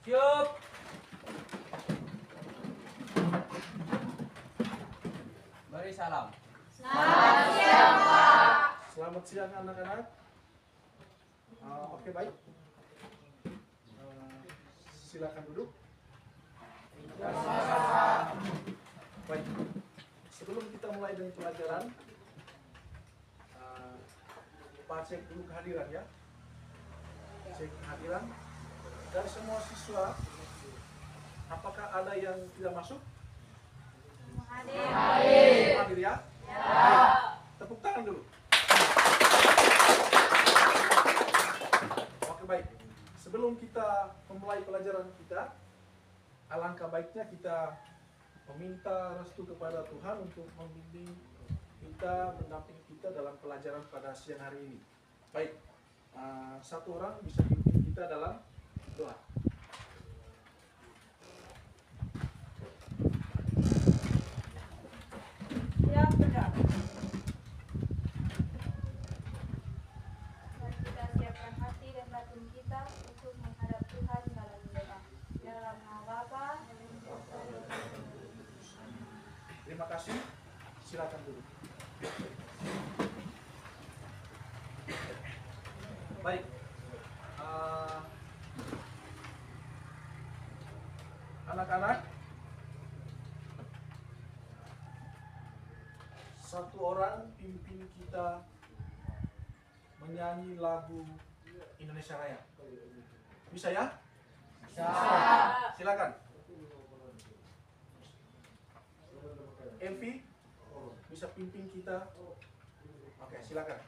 Siap. Beri salam. Selamat siang, Pak. Selamat siang anak-anak. Oke, baik. Silakan duduk. Baik. Sebelum kita mulai dengan pelajaran, Pak cek dulu kehadiran ya. Cek kehadiran dari semua siswa. Apakah ada yang tidak masuk? Hadir ya? Tepuk tangan dulu. Oke, baik. Sebelum kita memulai pelajaran kita, alangkah baiknya kita meminta restu kepada Tuhan untuk membimbing kita, mendampingi kita dalam pelajaran pada siang hari ini. Baik, satu orang bisa bimbing kita dalam doa. Yang benar. Dan kita siapkan hati dan batin kita untuk menghadap Tuhan dalam doa. Dalam nama Bapa dan Putra dan Roh Kudus. Terima kasih. Silakan dulu. Baik. Anak-anak, satu orang pimpin kita menyanyi lagu Indonesia Raya. Bisa ya? Bisa. Silakan. Elvi bisa pimpin kita. Oke, silakan.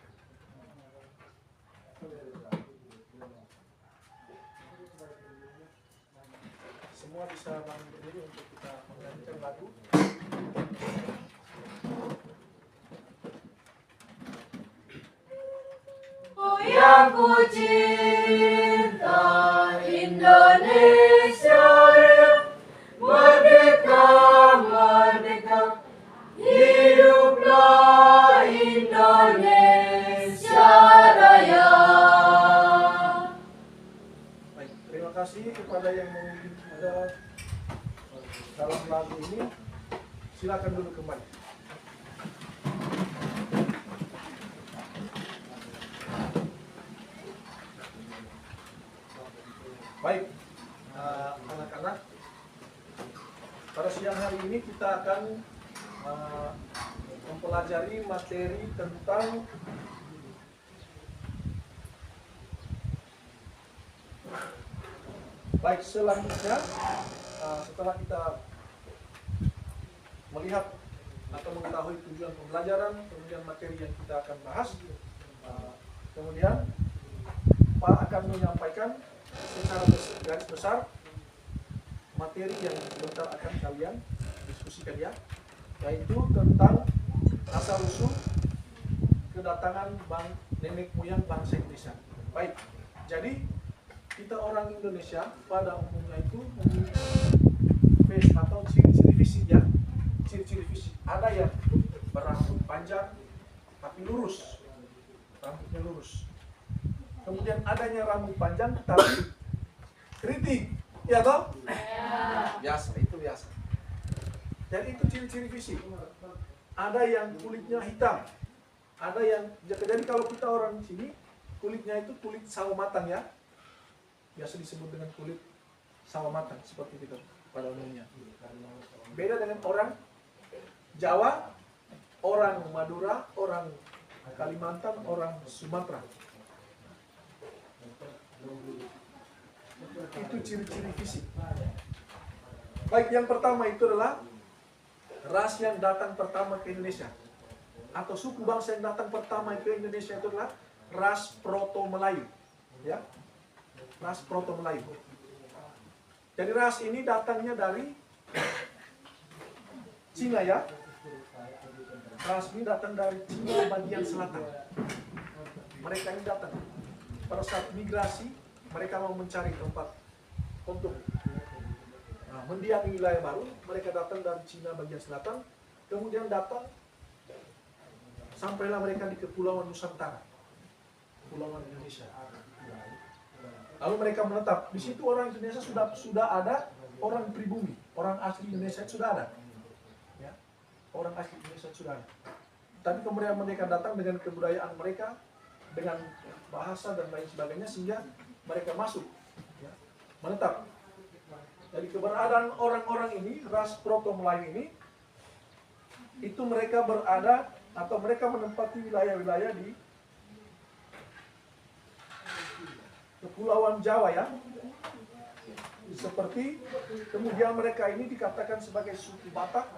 Semua bisa bangun berdiri untuk kita menyanyikan lagu. Yang ku cinta Indonesia merdeka, merdeka, hiduplah Indonesia Raya. Baik, terima kasih kepada yang memimpin kita dalam lagu ini. Silakan dulu kembali. Baik, anak-anak, pada siang hari ini kita akan mempelajari materi tentang baik. Selanjutnya, setelah kita melihat atau mengetahui tujuan pembelajaran, kemudian materi yang kita akan bahas, kemudian Pak akan menyampaikan secara garis besar materi yang sebentar akan kalian diskusikan ya, yaitu tentang asal-usul kedatangan nenek moyang bangsa Indonesia. Baik, jadi kita orang Indonesia pada umumnya itu memiliki face atau ciri-ciri fisik ya, ciri-ciri fisik. Ada yang berambut panjang tapi lurus, rambutnya lurus. Kemudian adanya rambut panjang tapi keriting, ya toh? Biasa, itu biasa. Jadi itu ciri-ciri fisik. Ada yang kulitnya hitam, ada yang jadi kalau kita orang sini kulitnya itu kulit sawo matang ya, biasa disebut dengan kulit sawo matang seperti itu pada umumnya. Beda dengan orang Jawa, orang Madura, orang Kalimantan, orang Sumatera. Itu ciri-ciri fisik. Baik, yang pertama itu adalah ras yang datang pertama ke Indonesia, atau suku bangsa yang datang pertama ke Indonesia itu adalah ras Proto Melayu, ya, ras Proto Melayu. Jadi ras ini datangnya dari Cina ya, ras ini datang dari Cina bagian selatan. Mereka ini datang pada saat migrasi, mereka mau mencari tempat untuk mendiami wilayah baru. Mereka datang dari Cina bagian selatan, kemudian datang sampailah mereka di Kepulauan Nusantara, Kepulauan Indonesia. Lalu mereka menetap. Di situ orang Indonesia sudah ada orang pribumi, orang asli Indonesia sudah ada. Ya. Orang asli Indonesia sudah ada. Tapi kemudian mereka datang dengan kebudayaan mereka, dengan bahasa dan lain sebagainya, sehingga mereka masuk, ya, menetap. Jadi keberadaan orang-orang ini, ras Proto-Melayu ini, itu mereka berada atau mereka menempati wilayah-wilayah di Kepulauan Jawa, ya. Seperti kemudian mereka ini dikatakan sebagai suku Batak,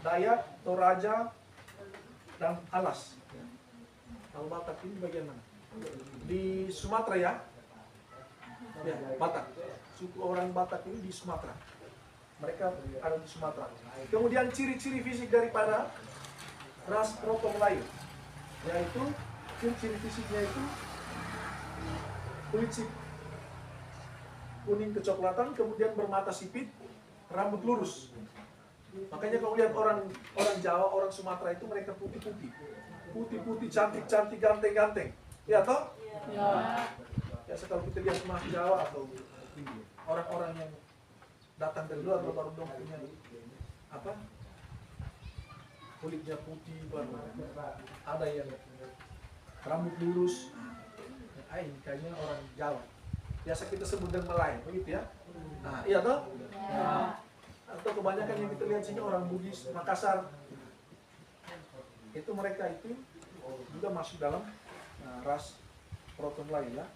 Dayak, Toraja, dan Alas. Kalau Batak ini bagian mana? Di Sumatera, ya. Ya, Batak. Suku orang Batak ini di Sumatera. Mereka ada di Sumatera. Kemudian ciri-ciri fisik daripada ras Proto-Melayu, yaitu ciri-ciri fisiknya itu kulit kuning kecoklatan, kemudian bermata sipit, rambut lurus. Makanya kalau lihat orang Jawa, orang Sumatera itu mereka putih-putih, cantik-cantik, ganteng-ganteng. Ya toh? Ya. Ya, kalau kita lihat Mas Jawa atau orang-orang yang datang dari luar baru dong punya apa? Kulitnya putih, baru ada yang rambut lurus. Kayaknya orang Jawa. Biasa kita sebut dengan Melayu, begitu ya? Nah, iya toh? Ya. Atau kebanyakan yang kita lihat sini orang Bugis, Makassar. Itu mereka itu juga masuk dalam ras Proto-Melayu, ya.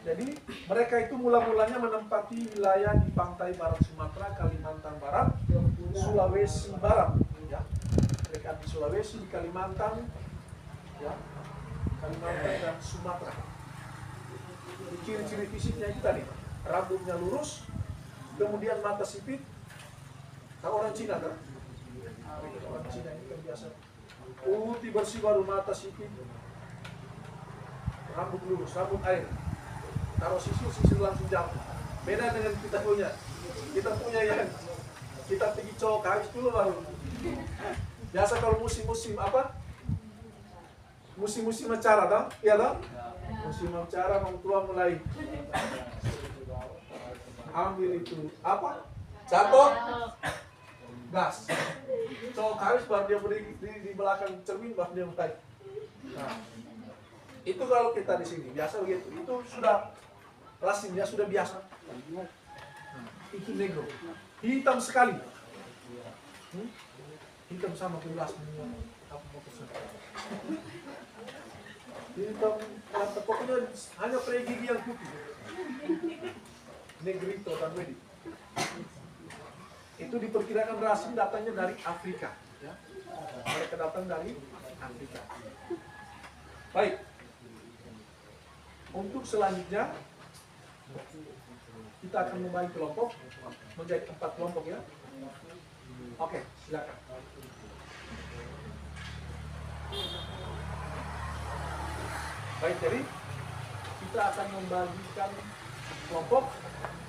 Jadi mereka itu mula-mulanya menempati wilayah di pantai barat Sumatera, Kalimantan Barat, Sulawesi Barat, ya. Mereka di Sulawesi, di Kalimantan, ya, Kalimantan dan Sumatera. Ciri-ciri fisiknya itu tadi, rambutnya lurus, kemudian mata sipit. Tahu orang Cina kan? Orang Cina ini kan biasa putih bersih, baru mata sipit, rambut lurus, rambut air. Taruh sisir langsung jatuh. Beda dengan kita punya. Kita punya yang kita pergi cowok habis dulu baru. Biasa kalau musim-musim apa? Musim-musim acara, toh? Iya toh? Musim acara mau keluar mulai ambil itu apa? Jatuh, gas. Cowok habis baru dia berdiri di belakang cermin baru dia mulai. Nah, itu kalau kita di sini biasa begitu. Itu sudah lazim, ya, sudah biasa. Itu negro, hitam sekali. Hitam sama gelas apa mau pesan? Hitam, pokoknya hanya peri gigi yang putih. Negrito dan wedi. Itu diperkirakan ras datangnya dari Afrika, ya. Mereka datang dari Afrika. Baik. Untuk selanjutnya kita akan membagi kelompok menjadi 4 kelompok, ya. Oke, silakan. Baik, jadi kita akan membagikan kelompok.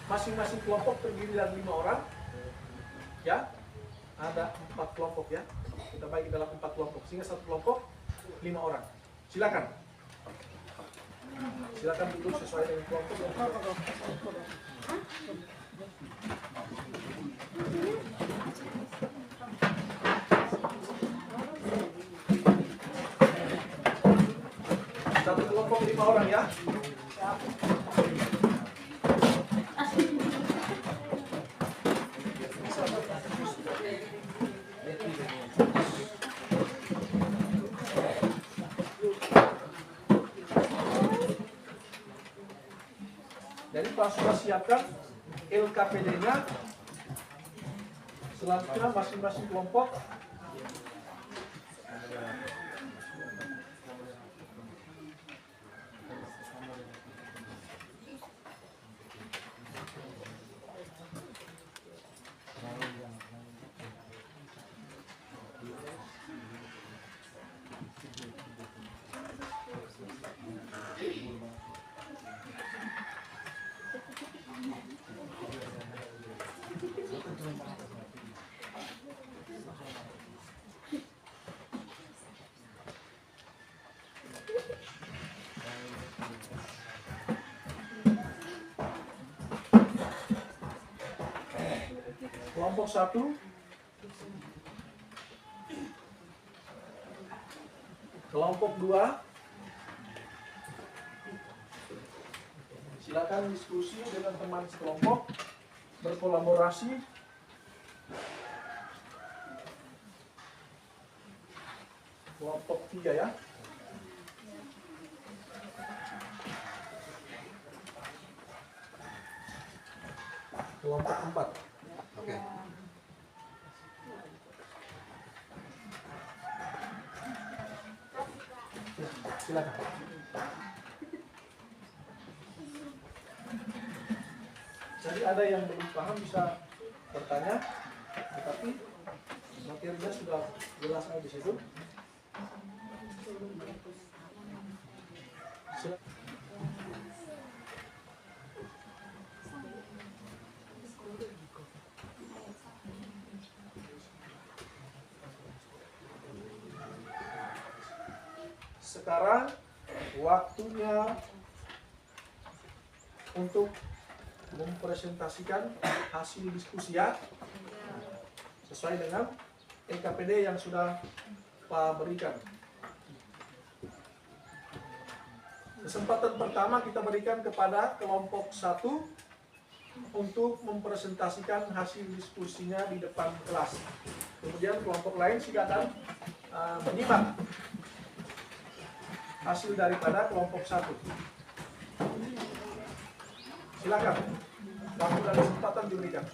Masing-masing kelompok terdiri dari 5 orang, ya. Ada 4 kelompok, ya. Kita bagi dalam 4 kelompok sehingga satu kelompok 5 orang. Silakan. Silakan duduk sesuai dengan kelompok yang satu kelompok 5 orang, ya. Jadi Pak sudah siapkan LKPD-nya. Selanjutnya masing-masing kelompok kelompok 1, kelompok 2, silakan diskusi dengan teman sekelompok, berkolaborasi. Kelompok 3 ya. Kelompok 4. Oke. Silakan. Jadi ada yang belum paham bisa bertanya, tetapi materinya sudah jelas di situ. Sekarang waktunya untuk mempresentasikan hasil diskusi ya, sesuai dengan EKPD yang sudah Pak berikan. Kesempatan pertama kita berikan kepada kelompok 1 untuk mempresentasikan hasil diskusinya di depan kelas. Kemudian kelompok lain silakan menyimak hasil daripada kelompok 1. Silakan, waktu dan kesempatan diberikan.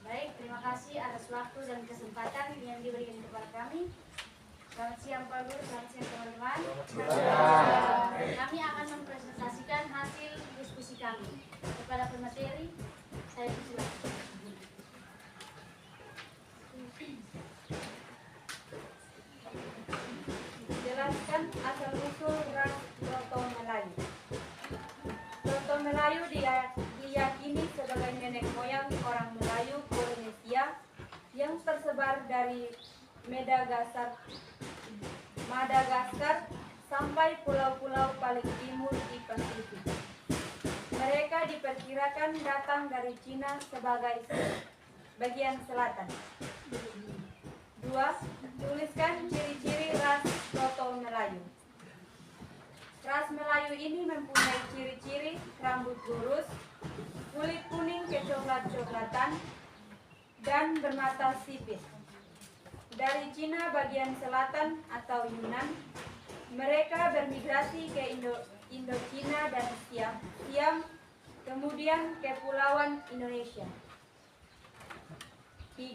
Baik, terima kasih atas waktu dan kesempatan yang diberikan kepada kami. Selamat siang Pak Guru, selamat siang teman-teman. Kami akan mempresentasikan hasil diskusi kami. Kepada pemateri, saya persilakan. Jelaskan asal-usul ras Proto Melayu. Proto Melayu diyakini sebagai nenek moyang orang Melayu Polinesia yang tersebar dari Madagaskar sampai pulau-pulau paling timur di Pasifik. Mereka diperkirakan datang dari Cina sebagai bagian selatan. 2. Tuliskan ciri-ciri ras Proto Melayu. Ras Melayu ini mempunyai ciri-ciri rambut lurus, kulit kuning kecoklat-coklatan, dan bermata sipit. Dari Cina bagian selatan atau Yunan, mereka bermigrasi ke Indochina dan Siam, kemudian ke Kepulauan Indonesia. 3.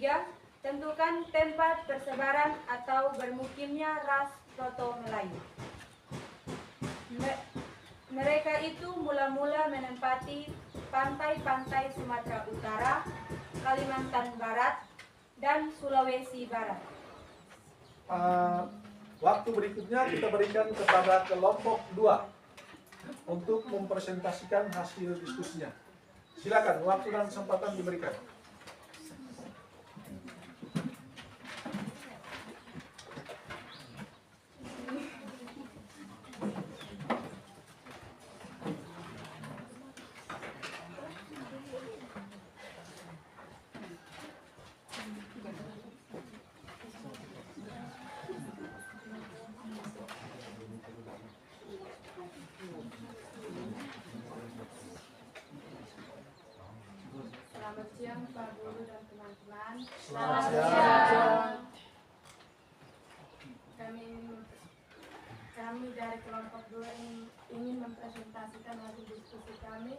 Tentukan tempat persebaran atau bermukimnya ras Proto Melayu. Mereka itu mula-mula menempati pantai-pantai Sumatera Utara, Kalimantan Barat, dan Sulawesi Barat. Waktu berikutnya kita berikan kepada kelompok 2 untuk mempresentasikan hasil diskusinya. Silakan, waktu dan kesempatan diberikan. Selamat siang Pak Guru dan teman-teman. Selamat siang. Kami dari kelompok 2 ingin mempresentasikan hasil diskusi kami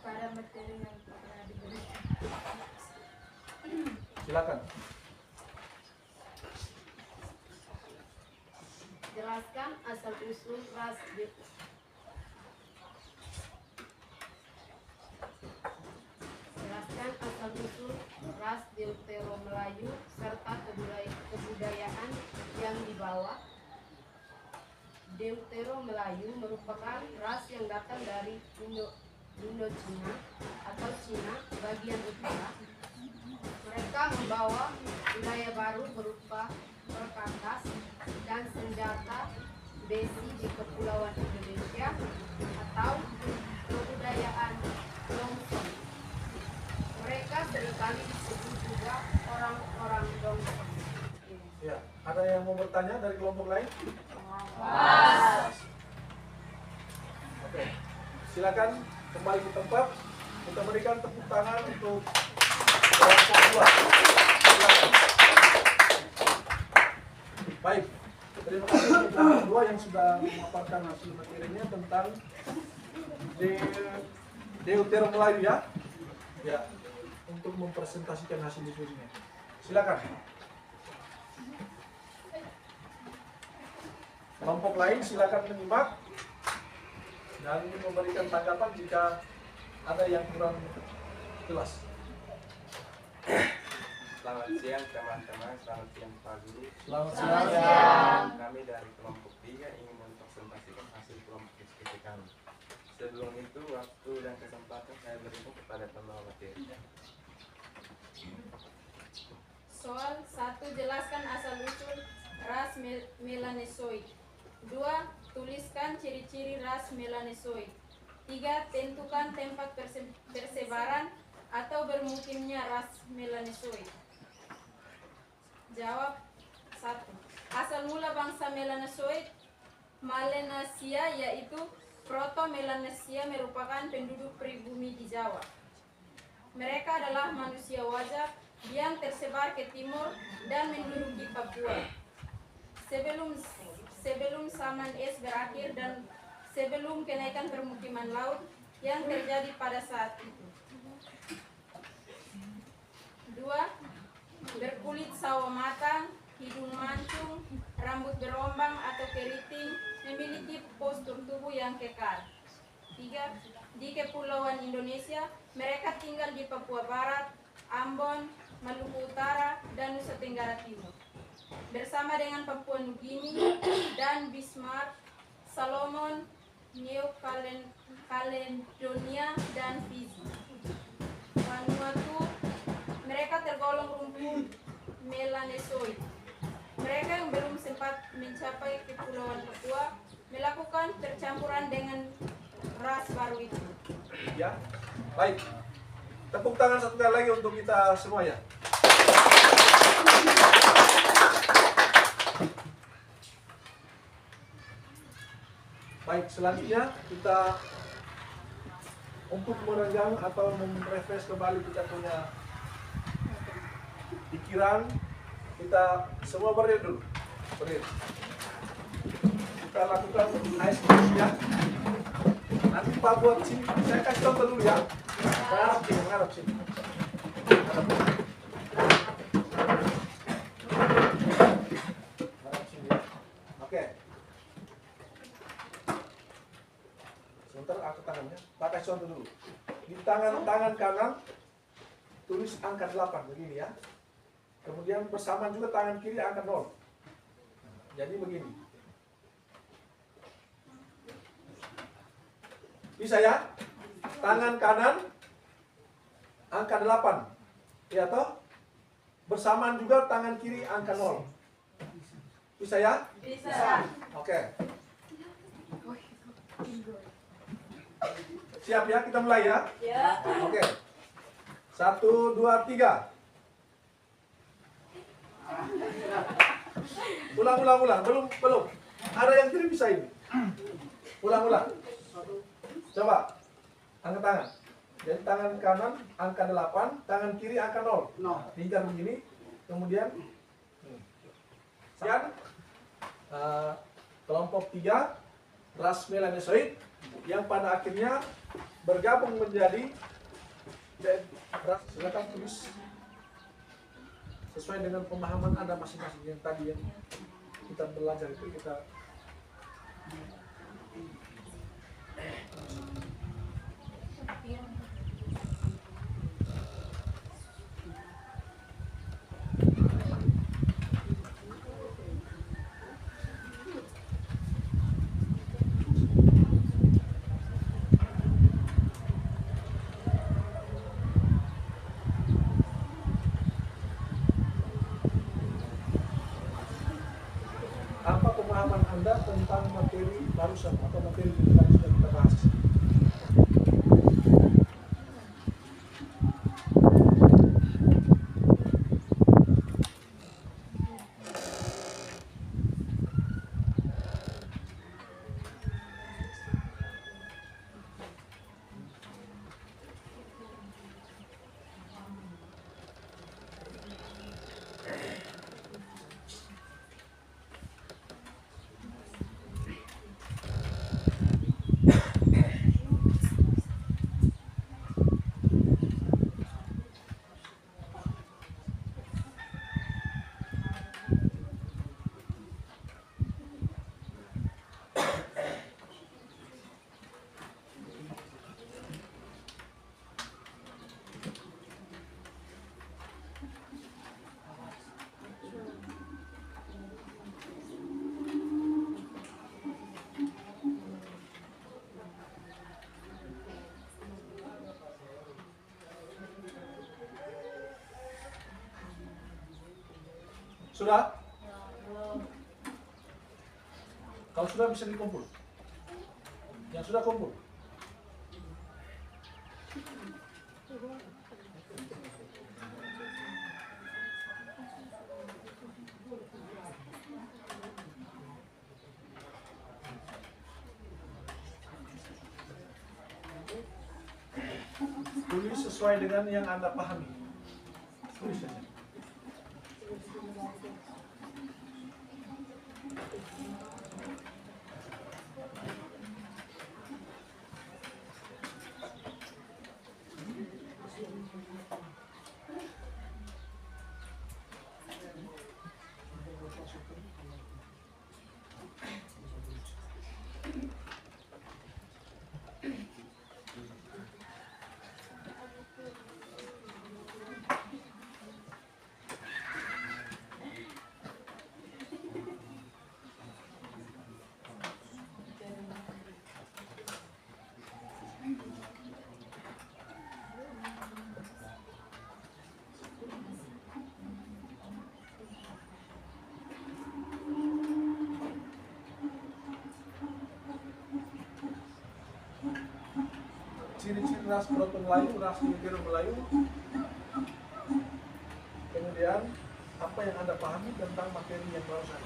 pada materi yang telah diberikan. Silakan. Jelaskan asal-usul ras Deutero Melayu serta kebudayaan yang dibawa. Deutero Melayu merupakan ras yang datang dari Indochina atau Cina bagian utara Mereka membawa budaya baru berupa perkakas dan senjata besi di Kepulauan Indonesia atau kebudayaan Longsong. Mereka seringkali disebut juga orang-orang Longsong. Ya, ada yang mau bertanya dari kelompok lain? Oke, silakan kembali ke tempat. Kita berikan tepuk tangan untuk kelompok 2. Silakan. Baik, terima kasih untuk kelompok 2 yang sudah memaparkan hasil materinya tentang Deutero Melayu ya. Ya, untuk mempresentasikan hasil diskusinya. Silakan. Kelompok lain silakan menyimak dan memberikan tanggapan jika ada yang kurang jelas. Selamat siang teman-teman, selamat siang Pak Guru. Selamat Selamat siang. siang. Kami dari kelompok 3 ingin mempresentasikan hasil kelompok diskusi kami. Sebelum itu, waktu dan kesempatan saya berikan kepada pembawa materi. Soal 1. Jelaskan asal-usul ras Melanesoid. 2. Tuliskan ciri-ciri ras Melanesoid. 3. Tentukan tempat persebaran atau bermukimnya ras Melanesoid. Jawab 1. Asal mula bangsa Melanesoid Melanesia yaitu Proto-Melanesia merupakan penduduk pribumi di Jawa. Mereka adalah manusia wajah yang tersebar ke timur dan menduduki Papua. Sebelum zaman es berakhir dan sebelum kenaikan permukiman laut yang terjadi pada saat itu. 2. Berkulit sawo matang, hidung mancung, rambut berombang atau keriting, memiliki postur tubuh yang kekal. 3. Di Kepulauan Indonesia, mereka tinggal di Papua Barat, Ambon, Maluku Utara, dan Nusa Tenggara Timur. Bersama dengan Papua Nugini dan Bismarck, Solomon, New Caledonia, dan Fiji. Vanuatu, mereka tergolong rumpun Melanesoid. Mereka yang belum sempat mencapai Kepulauan Papua melakukan percampuran dengan ras baru itu. Ya, baik. Tepuk tangan satu kali lagi untuk kita semua ya. Baik, selanjutnya kita untuk merenggang atau merefresh kembali kita punya pikiran, kita semua berdiri dulu. Berdiri. Kita lakukan ice ya. Nanti Pak buat sini, saya kasih contoh dulu ya. Menghadap sini. Oke. Sebentar angkat tangannya. Pakai contoh dulu. Di tangan kanan tulis angka 8 begini ya. Kemudian bersamaan juga tangan kiri angka 0. Jadi begini. Bisa ya? Tangan kanan angka 8. Ya toh? Bersamaan juga tangan kiri angka 0. Bisa ya? Bisa. Oke. Siap ya? Kita mulai ya? Ya. Oke. 1, 2, 3. Ulang. Belum. Ada yang tidak bisa ini. Ulang. Coba. Angkat tangan. Jadi tangan kanan angka 8, tangan kiri angka 0. Lingkar begini. Kemudian kelompok 3 ras Melanesoid yang pada akhirnya bergabung menjadi ras. Silakan tulis sesuai dengan pemahaman Anda masing-masing yang tadi yang kita belajar itu kita barusan atau materi yang tadi sudah kita bahas. Sudah? Kalau sudah bisa dikumpul. Yang sudah kumpul. Tulis sesuai dengan yang Anda pahami. Tulis saja. Ciri-ciri ras Proto Melayu, ras Negro Melayu. Kemudian apa yang Anda pahami tentang materi yang barusan.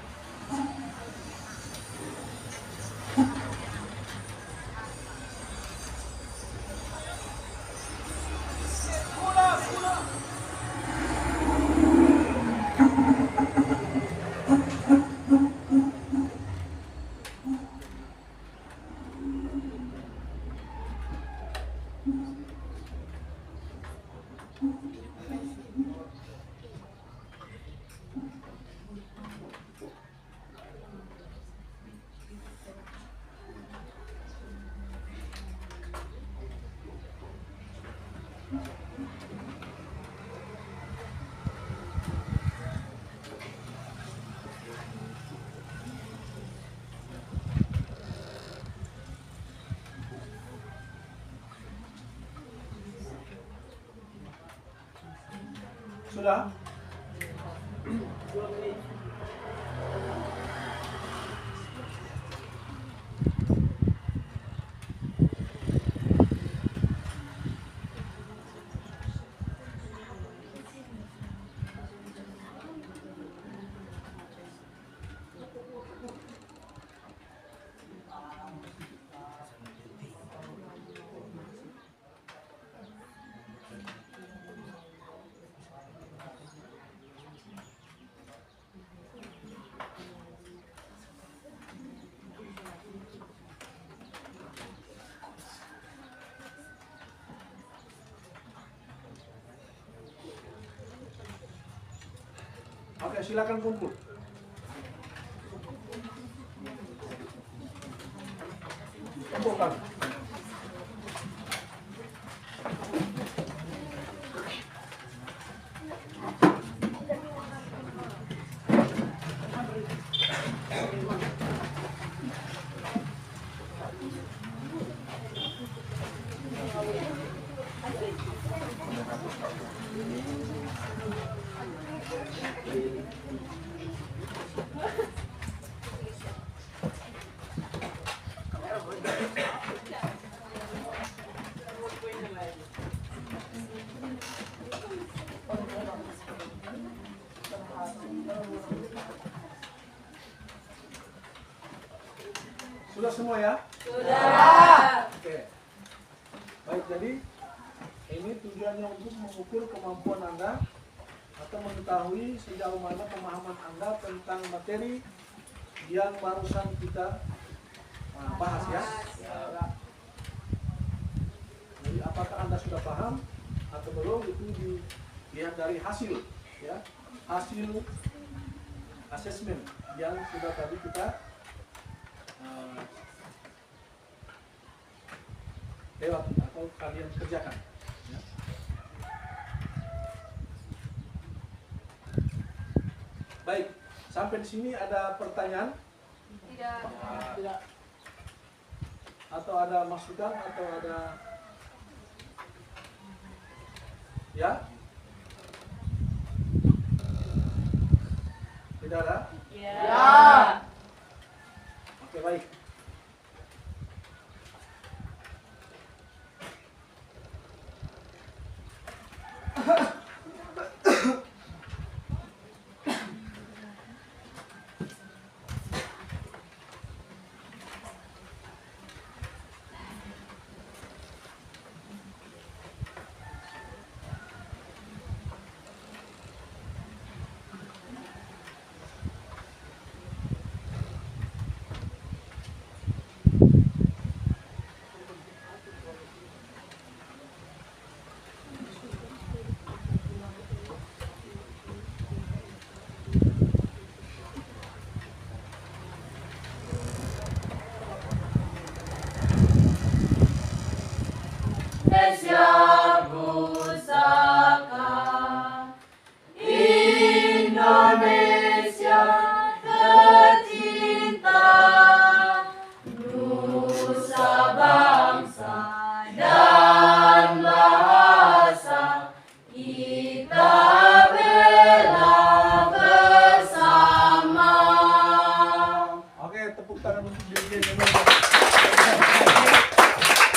Sudah? Oke, silakan kumpul. Kumpulkan. semua ya? Sudah. Oke. Baik, jadi ini tujuannya untuk mengukur kemampuan Anda atau mengetahui sejauh mana pemahaman Anda tentang materi yang barusan kita bahas ya. Jadi apakah Anda sudah paham atau belum itu dilihat dari hasil ya, hasil asesmen yang sudah tadi kita lewat atau kalian kerjakan ya. Baik, sampai di sini ada pertanyaan? Tidak. Atau ada masukan atau ada ya? Tidak ada? Ya. Oke, baik. Oke, tepuk tangan untuk dirinya.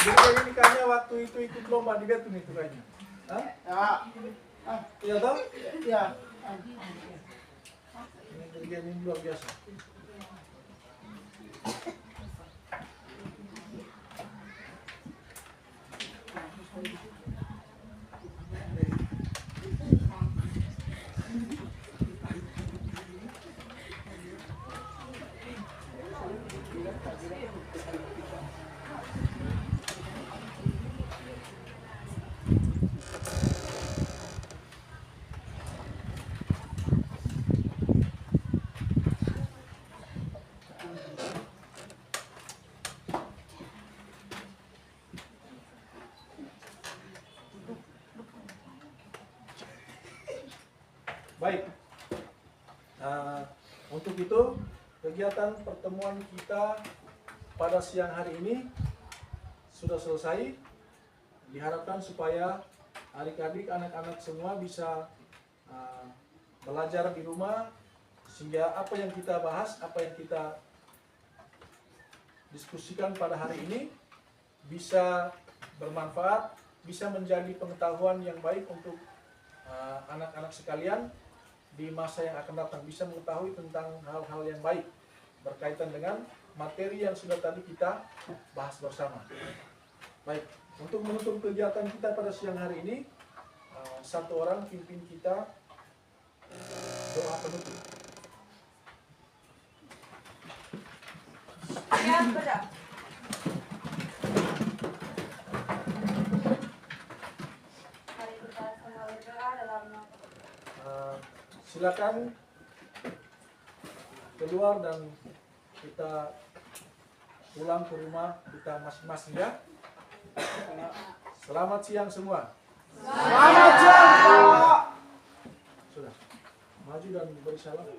Dirinya ini kayaknya waktu itu ikut lomba di Betun itu kayaknya. Hah? Iya toh? Iya. Ini dirinya ini luar biasa. Baik, untuk itu kegiatan pertemuan kita pada siang hari ini sudah selesai. Diharapkan supaya adik-adik, anak-anak semua bisa belajar di rumah, sehingga apa yang kita bahas, apa yang kita diskusikan pada hari ini bisa bermanfaat, bisa menjadi pengetahuan yang baik untuk anak-anak sekalian di masa yang akan datang, bisa mengetahui tentang hal-hal yang baik berkaitan dengan materi yang sudah tadi kita bahas bersama. Baik, untuk menutup kegiatan kita pada siang hari ini, satu orang pimpin kita doa penutup. Ya, benar. Mari kita semua berdoa dalam nama Silakan keluar dan kita pulang ke rumah kita masing-masing ya. Selamat siang semua. Selamat siang, Pak. Sudah. Maju dan beri salam.